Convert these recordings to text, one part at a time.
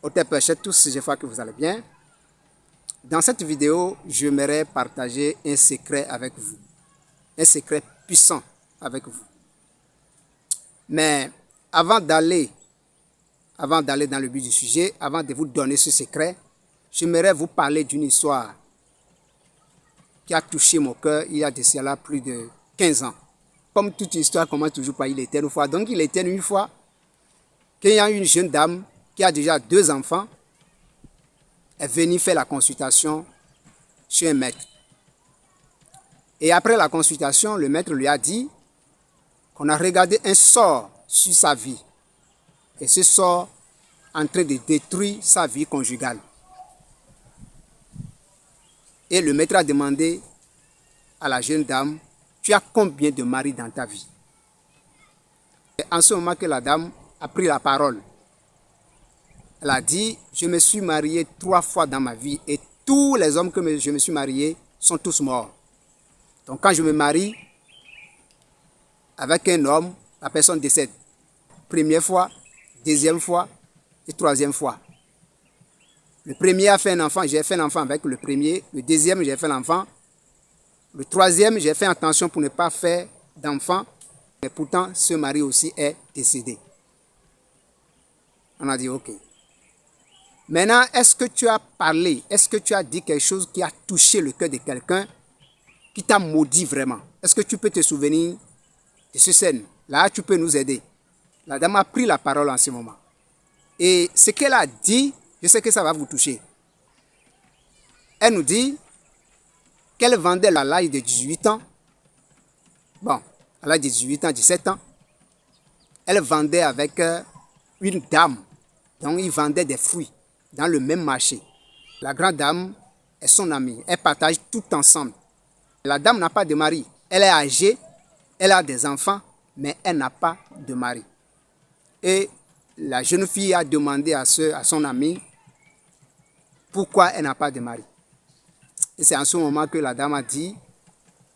Otep tous, j'espère que vous allez bien. Dans cette vidéo, j'aimerais partager un secret avec vous. Un secret puissant avec vous. Mais avant d'aller dans le but du sujet, avant de vous donner ce secret, j'aimerais vous parler d'une histoire qui a touché mon cœur il y a de cela plus de 15 ans. Comme toute histoire commence toujours par il était une fois. Donc il était une fois qu'il y a une jeune dame qui a déjà 2 enfants est venue faire la consultation chez un maître. Et après la consultation, le maître lui a dit qu'on a regardé un sort sur sa vie. Et ce sort en train de détruire sa vie conjugale. Et le maître a demandé à la jeune dame, tu as combien de maris dans ta vie? Et en ce moment que la dame a pris la parole, elle a dit, je me suis mariée 3 fois dans ma vie et tous les hommes que je me suis marié sont tous morts. Donc quand je me marie avec un homme, la personne décède. Première fois, deuxième fois et troisième fois. Le premier a fait un enfant, j'ai fait l'enfant avec le premier. Le deuxième, j'ai fait l'enfant. Le troisième, j'ai fait attention pour ne pas faire d'enfant. Mais pourtant, ce mari aussi est décédé. On a dit, ok. Maintenant, est-ce que tu as parlé, est-ce que tu as dit quelque chose qui a touché le cœur de quelqu'un, qui t'a maudit vraiment? Est-ce que tu peux te souvenir de ce scène? Là, tu peux nous aider. La dame a pris la parole en ce moment. Et ce qu'elle a dit, je sais que ça va vous toucher. Elle nous dit qu'elle vendait à l'âge de 18 ans. Bon, à l'âge de 18 ans, 17 ans. Elle vendait avec une dame. Donc, ils vendaient des fruits dans le même marché. La grande dame est son amie. Elles partagent tout ensemble. La dame n'a pas de mari. Elle est âgée, elle a des enfants, mais elle n'a pas de mari. Et la jeune fille a demandé à son amie pourquoi elle n'a pas de mari. Et c'est en ce moment que la dame a dit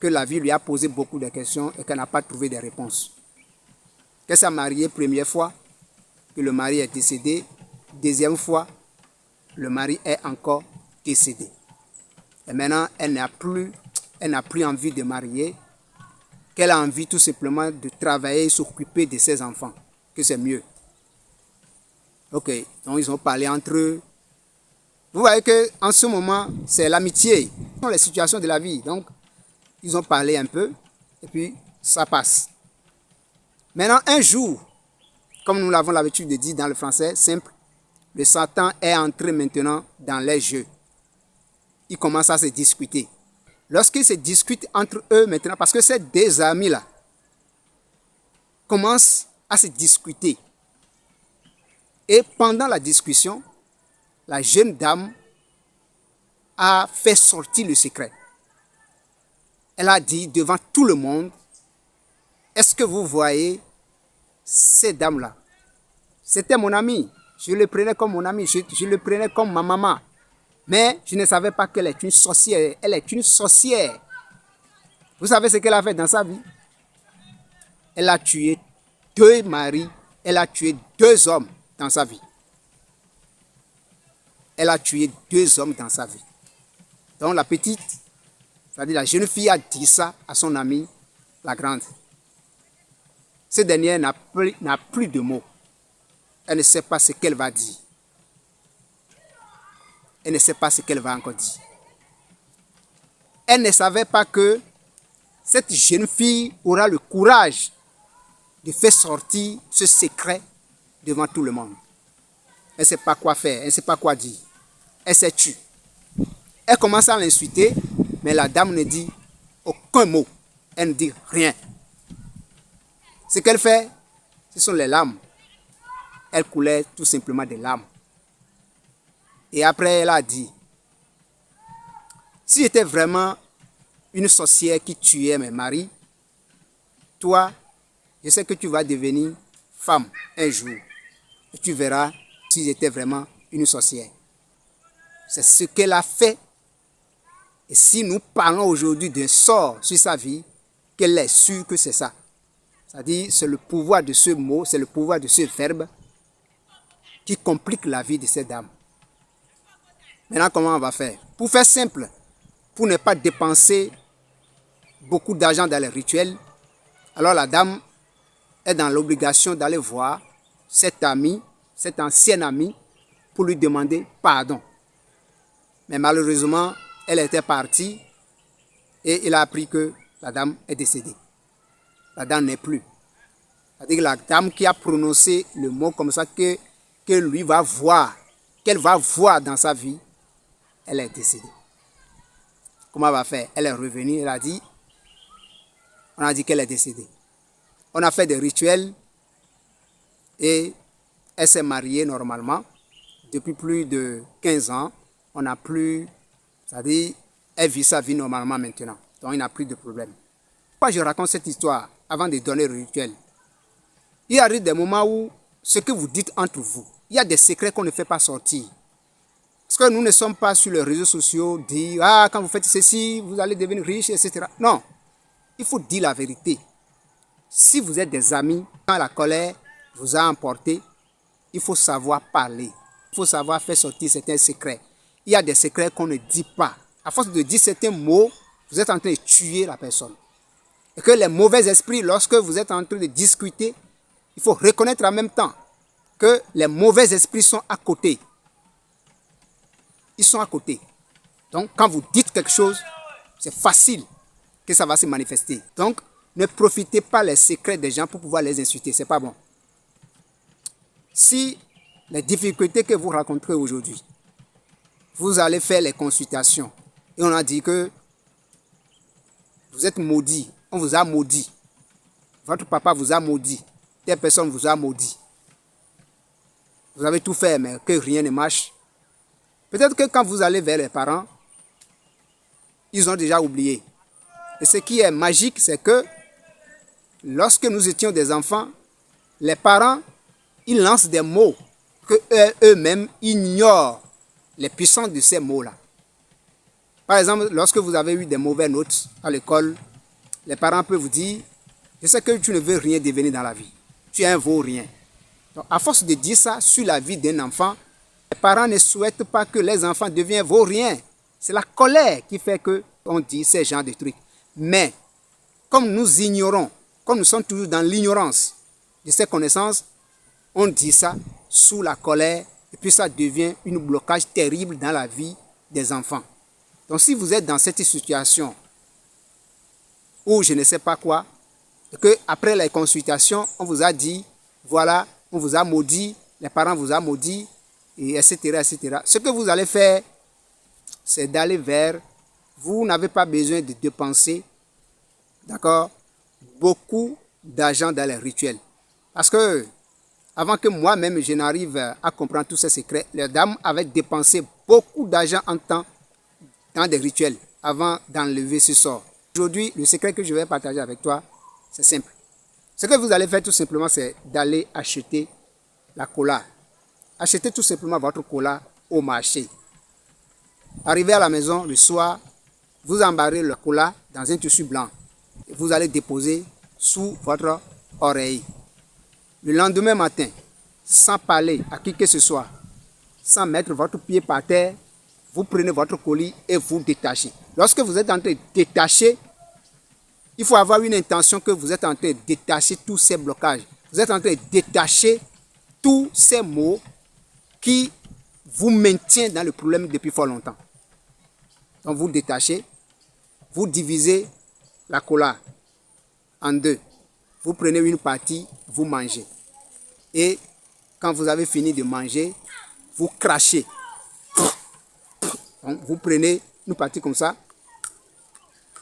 que la vie lui a posé beaucoup de questions et qu'elle n'a pas trouvé de réponses. Qu'elle s'est mariée première fois, que le mari est décédé. Deuxième fois, le mari est encore décédé. Et maintenant, elle n'a plus envie de marier, qu'elle a envie tout simplement de travailler et s'occuper de ses enfants, que c'est mieux. Ok, donc ils ont parlé entre eux. Vous voyez qu'en ce moment, c'est l'amitié, ce sont les situations de la vie. Donc, ils ont parlé un peu et puis ça passe. Maintenant, un jour, comme nous l'avons l'habitude de dire dans le français simple, le Satan est entré maintenant dans les jeux. Ils commencent à se discuter. Lorsqu'ils se discutent entre eux maintenant, parce que ces 2 amis-là commencent à se discuter. Et pendant la discussion, la jeune dame a fait sortir le secret. Elle a dit devant tout le monde, est-ce que vous voyez ces dames-là? C'était mon ami. Je le prenais comme mon ami. Je le prenais comme ma maman. Mais je ne savais pas qu'elle est une sorcière. Elle est une sorcière. Vous savez ce qu'elle a fait dans sa vie? Elle a tué 2 maris. Elle a tué 2 hommes dans sa vie. Elle a tué 2 hommes dans sa vie. Donc la petite, c'est-à-dire la jeune fille a dit ça à son amie, la grande. Cette dernière n'a plus de mots. Elle ne sait pas ce qu'elle va dire. Elle ne sait pas ce qu'elle va encore dire. Elle ne savait pas que cette jeune fille aura le courage de faire sortir ce secret devant tout le monde. Elle ne sait pas quoi faire, elle ne sait pas quoi dire. Elle s'est tue. Elle commence à l'insulter, mais la dame ne dit aucun mot. Elle ne dit rien. Ce qu'elle fait, ce sont les larmes. Elle coulait tout simplement des larmes. Et après, elle a dit, si j'étais vraiment une sorcière qui tuait mes maris, toi, je sais que tu vas devenir femme un jour. Et tu verras si j'étais vraiment une sorcière. C'est ce qu'elle a fait. Et si nous parlons aujourd'hui d'un sort sur sa vie, qu'elle est sûre que c'est ça. C'est-à-dire, c'est le pouvoir de ce mot, c'est le pouvoir de ce verbe qui compliquent la vie de ces dames. Maintenant, comment on va faire? Pour faire simple, pour ne pas dépenser beaucoup d'argent dans les rituels, alors la dame est dans l'obligation d'aller voir cet ami, cet ancien ami, pour lui demander pardon. Mais malheureusement, elle était partie et il a appris que la dame est décédée. La dame n'est plus. C'est-à-dire que la dame qui a prononcé le mot comme ça que lui va voir, qu'elle va voir dans sa vie, elle est décédée. Comment elle va faire? Elle est revenue, elle a dit, on a dit qu'elle est décédée. On a fait des rituels et elle s'est mariée normalement. Depuis plus de 15 ans, on n'a plus, c'est-à-dire, elle vit sa vie normalement maintenant. Donc, il n'y a plus de problème. Pourquoi je raconte cette histoire avant de donner le rituel? Il arrive des moments où ce que vous dites entre vous, il y a des secrets qu'on ne fait pas sortir. Parce que nous ne sommes pas sur les réseaux sociaux, dire, ah, quand vous faites ceci, vous allez devenir riche, etc. Non, il faut dire la vérité. Si vous êtes des amis, quand la colère vous a emporté, il faut savoir parler. Il faut savoir faire sortir certains secrets. Il y a des secrets qu'on ne dit pas. À force de dire certains mots, vous êtes en train de tuer la personne. Et que les mauvais esprits, lorsque vous êtes en train de discuter, il faut reconnaître en même temps que les mauvais esprits sont à côté. Ils sont à côté. Donc, quand vous dites quelque chose, c'est facile que ça va se manifester. Donc, ne profitez pas les secrets des gens pour pouvoir les insulter. Ce n'est pas bon. Si les difficultés que vous rencontrez aujourd'hui, vous allez faire les consultations et on a dit que vous êtes maudit, on vous a maudit, votre papa vous a maudit, telle personne vous a maudit. Vous avez tout fait mais que rien ne marche. Peut-être que quand vous allez vers les parents, ils ont déjà oublié. Et ce qui est magique, c'est que lorsque nous étions des enfants, les parents, ils lancent des mots que eux-mêmes ignorent les puissances de ces mots-là. Par exemple, lorsque vous avez eu des mauvaises notes à l'école, les parents peuvent vous dire, je sais que tu ne veux rien devenir dans la vie. Tu es un vaurien. Donc, à force de dire ça sur la vie d'un enfant, les parents ne souhaitent pas que les enfants deviennent vauriens. C'est la colère qui fait qu'on dit ces genres de trucs. Mais, comme nous ignorons, comme nous sommes toujours dans l'ignorance de ces connaissances, on dit ça sous la colère et puis ça devient un blocage terrible dans la vie des enfants. Donc si vous êtes dans cette situation où je ne sais pas quoi, et qu'après les consultations, on vous a dit, voilà, on vous a maudit, les parents vous ont maudit, et etc., etc. Ce que vous allez faire, c'est d'aller vers, vous n'avez pas besoin de dépenser, d'accord, beaucoup d'argent dans les rituels. Parce que, avant que moi-même je n'arrive à comprendre tous ces secrets, les dames avaient dépensé beaucoup d'argent en temps dans des rituels avant d'enlever ce sort. Aujourd'hui, le secret que je vais partager avec toi, c'est simple. Ce que vous allez faire tout simplement, c'est d'aller acheter la cola. Achetez tout simplement votre cola au marché. Arrivez à la maison le soir, vous embarrez le cola dans un tissu blanc. Et vous allez déposer sous votre oreille. Le lendemain matin, sans parler à qui que ce soit, sans mettre votre pied par terre, vous prenez votre colis et vous détachez. Lorsque vous êtes en train de détacher, il faut avoir une intention que vous êtes en train de détacher tous ces blocages. Vous êtes en train de détacher tous ces mots qui vous maintiennent dans le problème depuis fort longtemps. Donc vous détachez, vous divisez la cola en deux. Vous prenez une partie, vous mangez. Et quand vous avez fini de manger, vous crachez. Donc, vous prenez une partie comme ça,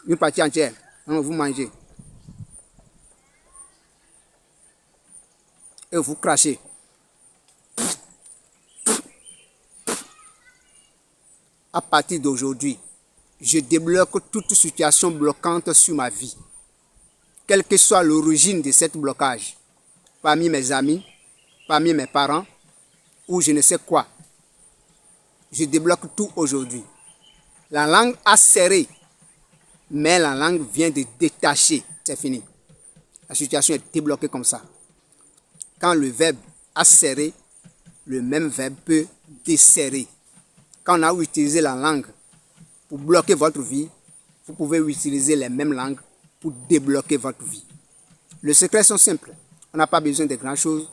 une partie entière. Donc, vous mangez. Et vous crachez. À partir d'aujourd'hui, je débloque toute situation bloquante sur ma vie. Quelle que soit l'origine de ce blocage. Parmi mes amis, parmi mes parents, ou je ne sais quoi. Je débloque tout aujourd'hui. La langue a serré, mais la langue vient de détacher. C'est fini. La situation est débloquée comme ça. Quand le verbe a serré, le même verbe peut desserrer. Quand on a utilisé la langue pour bloquer votre vie, vous pouvez utiliser les mêmes langues pour débloquer votre vie. Les secrets sont simples. On n'a pas besoin de grand chose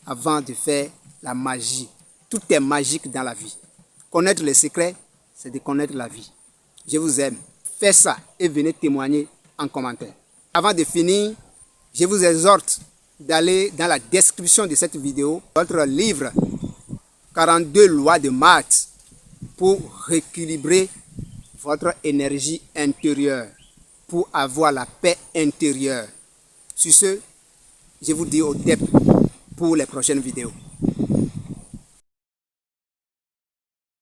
avant de faire la magie. Tout est magique dans la vie. Connaître les secrets, c'est de connaître la vie. Je vous aime. Faites ça et venez témoigner en commentaire. Avant de finir, je vous exhorte d'aller dans la description de cette vidéo, votre livre 42 lois de Marx pour rééquilibrer votre énergie intérieure, pour avoir la paix intérieure. Sur ce, je vous dis au début pour les prochaines vidéos.